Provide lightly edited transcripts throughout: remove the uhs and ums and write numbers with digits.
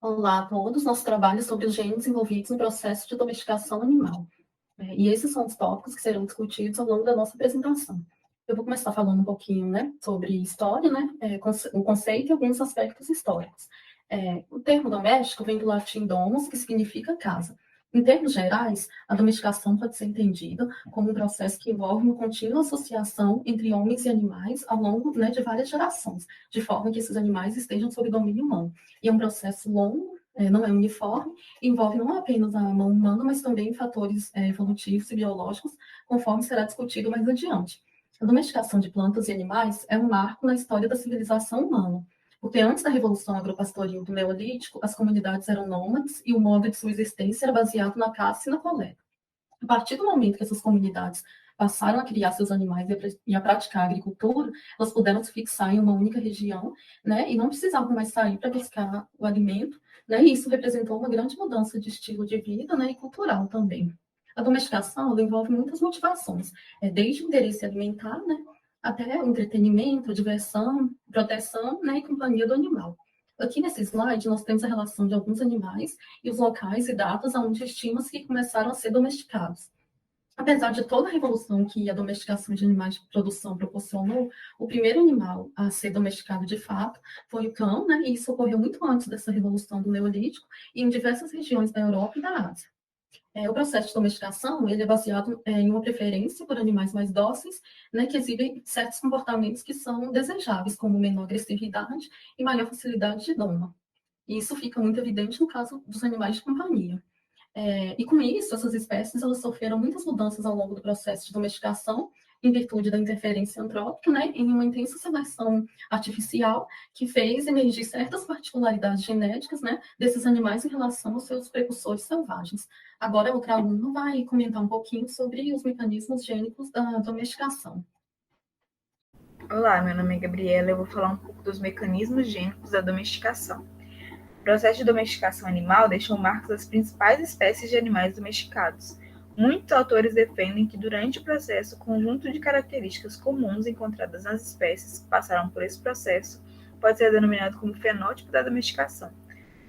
Olá a todos, nosso trabalho é sobre os genes envolvidos no processo de domesticação animal. E esses são os tópicos que serão discutidos ao longo da nossa apresentação. Eu vou começar falando um pouquinho, né, sobre história, né, o conceito e alguns aspectos históricos. O termo doméstico vem do latim domus, que significa casa. Em termos gerais, a domesticação pode ser entendida como um processo que envolve uma contínua associação entre homens e animais ao longo, né, de várias gerações, de forma que esses animais estejam sob domínio humano. E é um processo longo, não é uniforme, envolve não apenas a mão humana, mas também fatores evolutivos e biológicos, conforme será discutido mais adiante. A domesticação de plantas e animais é um marco na história da civilização humana, porque antes da Revolução Agropastoril do Neolítico, as comunidades eram nômades e o modo de sua existência era baseado na caça e na coleta. A partir do momento que essas comunidades passaram a criar seus animais e a praticar a agricultura, elas puderam se fixar em uma única região, né, e não precisavam mais sair para buscar o alimento, né, e isso representou uma grande mudança de estilo de vida, né, e cultural também. A domesticação ela envolve muitas motivações, desde o interesse alimentar, né, até o entretenimento, a diversão, proteção, né, e companhia do animal. Aqui nesse slide, nós temos a relação de alguns animais e os locais e datas onde estima-se que começaram a ser domesticados. Apesar de toda a revolução que a domesticação de animais de produção proporcionou, o primeiro animal a ser domesticado de fato foi o cão, né? E isso ocorreu muito antes dessa revolução do Neolítico e em diversas regiões da Europa e da Ásia. O processo de domesticação ele é baseado em uma preferência por animais mais dóceis, né, que exibem certos comportamentos que são desejáveis, como menor agressividade e maior facilidade de doma. E isso fica muito evidente no caso dos animais de companhia. E com isso, essas espécies elas sofreram muitas mudanças ao longo do processo de domesticação, em virtude da interferência antrópica, né, em uma intensa seleção artificial que fez emergir certas particularidades genéticas, né, desses animais em relação aos seus precursores selvagens. Agora, outra aluna vai comentar um pouquinho sobre os mecanismos gênicos da domesticação. Olá, meu nome é Gabriela e eu vou falar um pouco dos mecanismos gênicos da domesticação. O processo de domesticação animal deixou marcas das principais espécies de animais domesticados. Muitos autores defendem que, durante o processo, o conjunto de características comuns encontradas nas espécies que passaram por esse processo pode ser denominado como fenótipo da domesticação.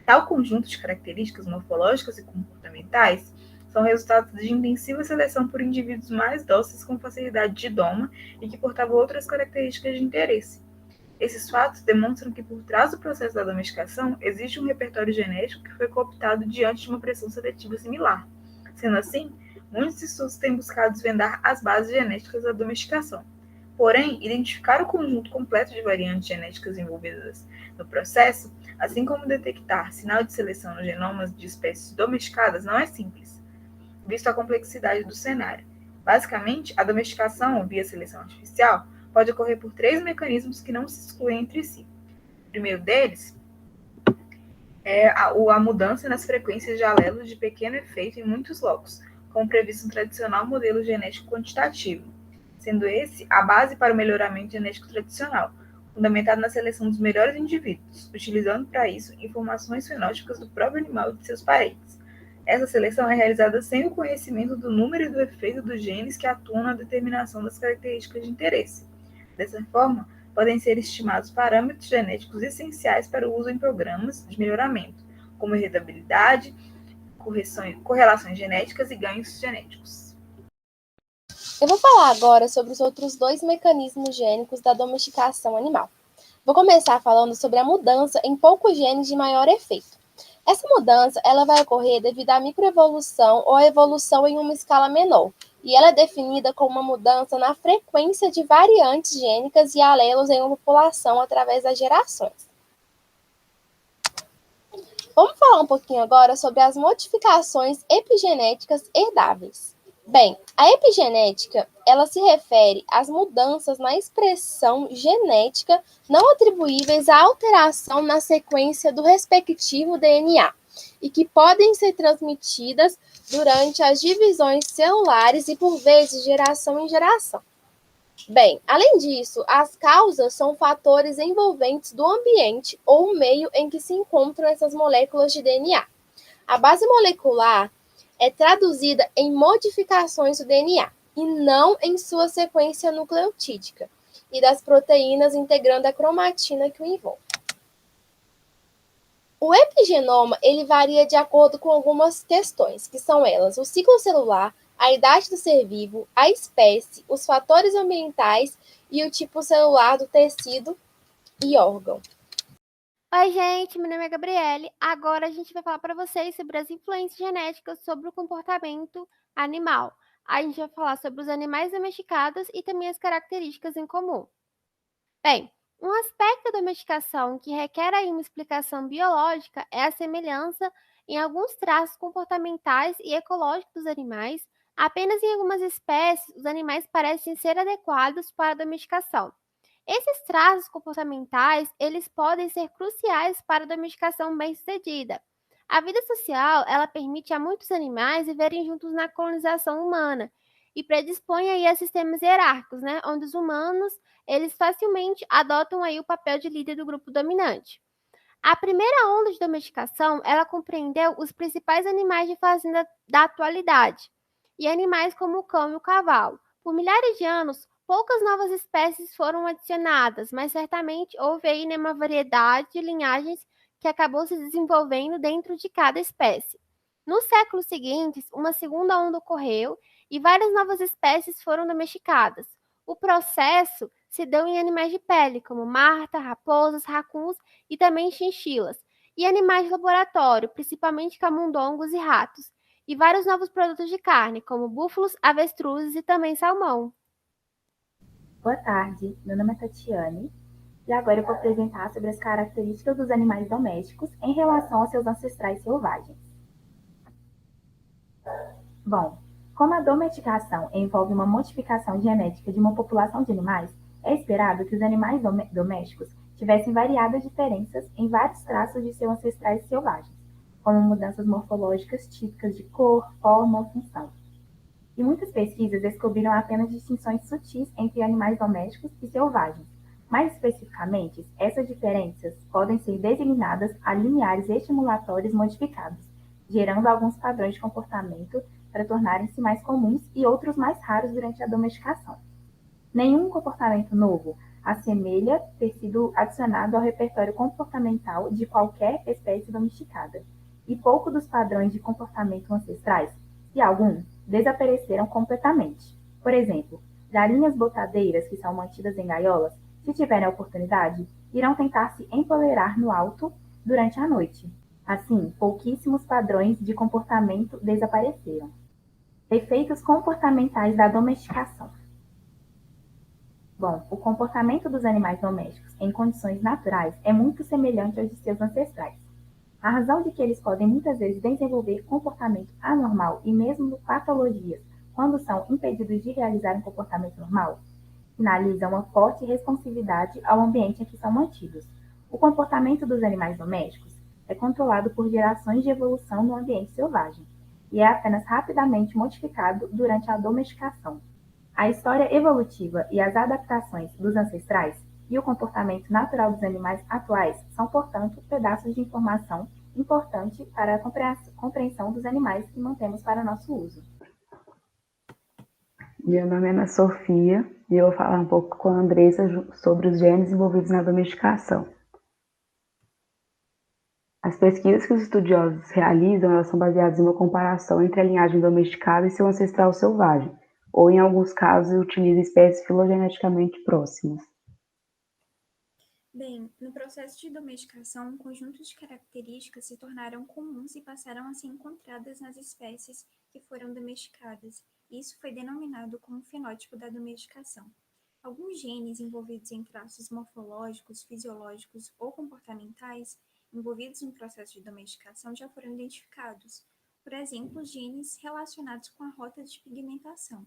Tal conjunto de características morfológicas e comportamentais são resultados de intensiva seleção por indivíduos mais dóceis com facilidade de doma e que portavam outras características de interesse. Esses fatos demonstram que por trás do processo da domesticação existe um repertório genético que foi cooptado diante de uma pressão seletiva similar. Sendo assim, muitos estudos têm buscado desvendar as bases genéticas da domesticação. Porém, identificar o conjunto completo de variantes genéticas envolvidas no processo, assim como detectar sinal de seleção nos genomas de espécies domesticadas, não é simples, visto a complexidade do cenário. Basicamente, a domesticação via seleção artificial pode ocorrer por três mecanismos que não se excluem entre si. O primeiro deles é a mudança nas frequências de alelos de pequeno efeito em muitos locos, como previsto no tradicional modelo genético quantitativo, sendo esse a base para o melhoramento genético tradicional, fundamentado na seleção dos melhores indivíduos, utilizando para isso informações fenótipas do próprio animal e de seus parentes. Essa seleção é realizada sem o conhecimento do número e do efeito dos genes que atuam na determinação das características de interesse. Dessa forma, podem ser estimados parâmetros genéticos essenciais para o uso em programas de melhoramento, como heredabilidade, correlações genéticas e ganhos genéticos. Eu vou falar agora sobre os outros dois mecanismos gênicos da domesticação animal. Vou começar falando sobre a mudança em poucos genes de maior efeito. Essa mudança ela vai ocorrer devido à microevolução ou à evolução em uma escala menor, e ela é definida como uma mudança na frequência de variantes gênicas e alelos em uma população através das gerações. Vamos falar um pouquinho agora sobre as modificações epigenéticas herdáveis. Bem, a epigenética, ela se refere às mudanças na expressão genética não atribuíveis à alteração na sequência do respectivo DNA e que podem ser transmitidas durante as divisões celulares e, por vezes, de geração em geração. Bem, além disso, as causas são fatores envolventes do ambiente ou o meio em que se encontram essas moléculas de DNA. A base molecular é traduzida em modificações do DNA e não em sua sequência nucleotídica e das proteínas integrando a cromatina que o envolve. O epigenoma, ele varia de acordo com algumas questões, que são elas: o ciclo celular, a idade do ser vivo, a espécie, os fatores ambientais e o tipo celular do tecido e órgão. Oi, gente, meu nome é Gabriele. Agora a gente vai falar para vocês sobre as influências genéticas sobre o comportamento animal. A gente vai falar sobre os animais domesticados e também as características em comum. Bem, um aspecto da domesticação que requer aí uma explicação biológica é a semelhança em alguns traços comportamentais e ecológicos dos animais. Apenas em algumas espécies, os animais parecem ser adequados para a domesticação. Esses traços comportamentais, eles podem ser cruciais para a domesticação bem-sucedida. A vida social, ela permite a muitos animais viverem juntos na colonização humana e predispõe aí a sistemas hierárquicos, né, onde os humanos, eles facilmente adotam aí o papel de líder do grupo dominante. A primeira onda de domesticação, ela compreendeu os principais animais de fazenda da atualidade, e animais como o cão e o cavalo. Por milhares de anos, poucas novas espécies foram adicionadas, mas certamente houve aí uma variedade de linhagens que acabou se desenvolvendo dentro de cada espécie. Nos séculos seguintes, uma segunda onda ocorreu e várias novas espécies foram domesticadas. O processo se deu em animais de pele, como marta, raposas, racuns e também chinchilas, e animais de laboratório, principalmente camundongos e ratos, e vários novos produtos de carne, como búfalos, avestruzes e também salmão. Boa tarde, meu nome é Tatiane e agora eu vou apresentar sobre as características dos animais domésticos em relação aos seus ancestrais selvagens. Bom, como a domesticação envolve uma modificação genética de uma população de animais, é esperado que os animais domésticos tivessem variadas diferenças em vários traços de seus ancestrais selvagens, como mudanças morfológicas típicas de cor, forma ou função. E muitas pesquisas descobriram apenas distinções sutis entre animais domésticos e selvagens. Mais especificamente, essas diferenças podem ser designadas a lineares estimulatórios modificados, gerando alguns padrões de comportamento para tornarem-se mais comuns e outros mais raros durante a domesticação. Nenhum comportamento novo assemelha ter sido adicionado ao repertório comportamental de qualquer espécie domesticada, e pouco dos padrões de comportamento ancestrais, se algum, desapareceram completamente. Por exemplo, galinhas botadeiras que são mantidas em gaiolas, se tiverem a oportunidade, irão tentar se empoleirar no alto durante a noite. Assim, pouquíssimos padrões de comportamento desapareceram. Efeitos comportamentais da domesticação. Bom, o comportamento dos animais domésticos em condições naturais é muito semelhante aos de seus ancestrais. A razão de que eles podem muitas vezes desenvolver comportamento anormal e mesmo patologias quando são impedidos de realizar um comportamento normal, sinaliza uma forte responsividade ao ambiente em que são mantidos. O comportamento dos animais domésticos é controlado por gerações de evolução no ambiente selvagem e é apenas rapidamente modificado durante a domesticação. A história evolutiva e as adaptações dos ancestrais e o comportamento natural dos animais atuais são, portanto, pedaços de informação importante para a compreensão dos animais que mantemos para nosso uso. Meu nome é Ana Sofia e eu vou falar um pouco com a Andressa sobre os genes envolvidos na domesticação. As pesquisas que os estudiosos realizam, elas são baseadas em uma comparação entre a linhagem domesticada e seu ancestral selvagem, ou em alguns casos utiliza espécies filogeneticamente próximas. Bem, no processo de domesticação, um conjunto de características se tornaram comuns e passaram a ser encontradas nas espécies que foram domesticadas. Isso foi denominado como fenótipo da domesticação. Alguns genes envolvidos em traços morfológicos, fisiológicos ou comportamentais envolvidos no processo de domesticação já foram identificados. Por exemplo, genes relacionados com a rota de pigmentação,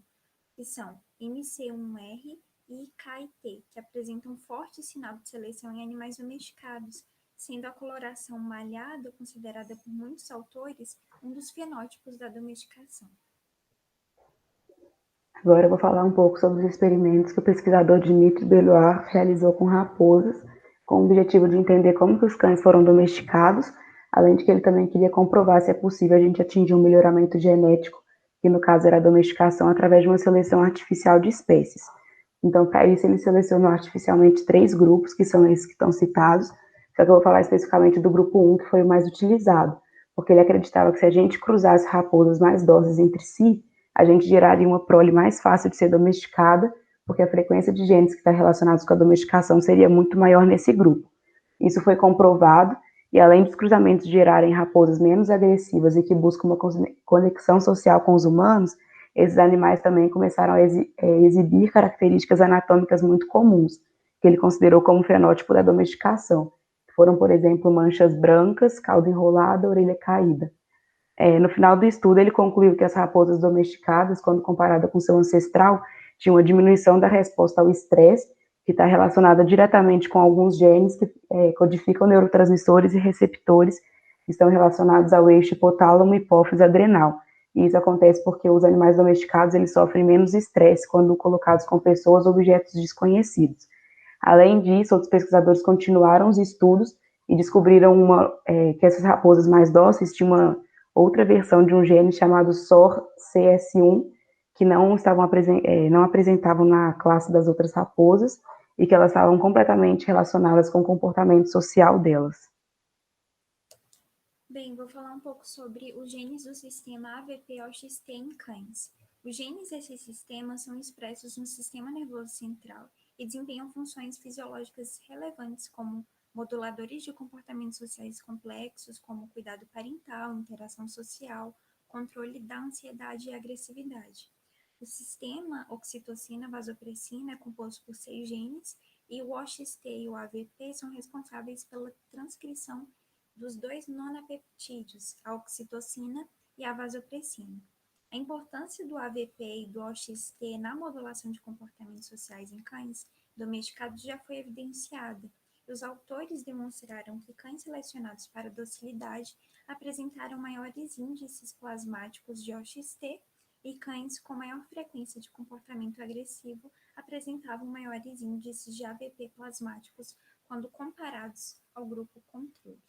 que são MC1R e KIT, que apresentam um forte sinal de seleção em animais domesticados, sendo a coloração malhada considerada por muitos autores um dos fenótipos da domesticação. Agora eu vou falar um pouco sobre os experimentos que o pesquisador Dimitri Belloir realizou com raposas, com o objetivo de entender como que os cães foram domesticados, além de que ele também queria comprovar se é possível a gente atingir um melhoramento genético, que no caso era a domesticação, através de uma seleção artificial de espécies. Então, para isso, ele selecionou artificialmente 3 grupos, que são esses que estão citados, Só que eu vou falar especificamente do grupo 1, que foi o mais utilizado, porque ele acreditava que se a gente cruzasse raposas mais dóceis entre si, a gente geraria uma prole mais fácil de ser domesticada, porque a frequência de genes que está relacionados com a domesticação seria muito maior nesse grupo. Isso foi comprovado, e além dos cruzamentos gerarem raposas menos agressivas e que buscam uma conexão social com os humanos, esses animais também começaram a exibir características anatômicas muito comuns, que ele considerou como fenótipo da domesticação. Foram, por exemplo, manchas brancas, cauda enrolada, orelha caída. No final do estudo, ele concluiu que as raposas domesticadas, quando comparada com seu ancestral, tinham uma diminuição da resposta ao estresse, que está relacionada diretamente com alguns genes que codificam neurotransmissores e receptores que estão relacionados ao eixo hipotálamo e hipófise adrenal. E isso acontece porque os animais domesticados eles sofrem menos estresse quando colocados com pessoas ou objetos desconhecidos. Além disso, outros pesquisadores continuaram os estudos e descobriram que essas raposas mais dóceis tinham uma outra versão de um gene chamado SORCS1, que não apresentavam na classe das outras raposas e que elas estavam completamente relacionadas com o comportamento social delas. Bem, vou falar um pouco sobre os genes do sistema AVP-OXT em cães. Os genes desses sistemas são expressos no sistema nervoso central e desempenham funções fisiológicas relevantes como moduladores de comportamentos sociais complexos, como cuidado parental, interação social, controle da ansiedade e agressividade. O sistema oxitocina-vasopressina é composto por 6 genes e o OXT e o AVP são responsáveis pela transcrição dos 2 nonapeptídeos, a oxitocina e a vasopressina. A importância do AVP e do OXT na modulação de comportamentos sociais em cães domesticados já foi evidenciada. Os autores demonstraram que cães selecionados para docilidade apresentaram maiores índices plasmáticos de OXT e cães com maior frequência de comportamento agressivo apresentavam maiores índices de AVP plasmáticos quando comparados ao grupo controle.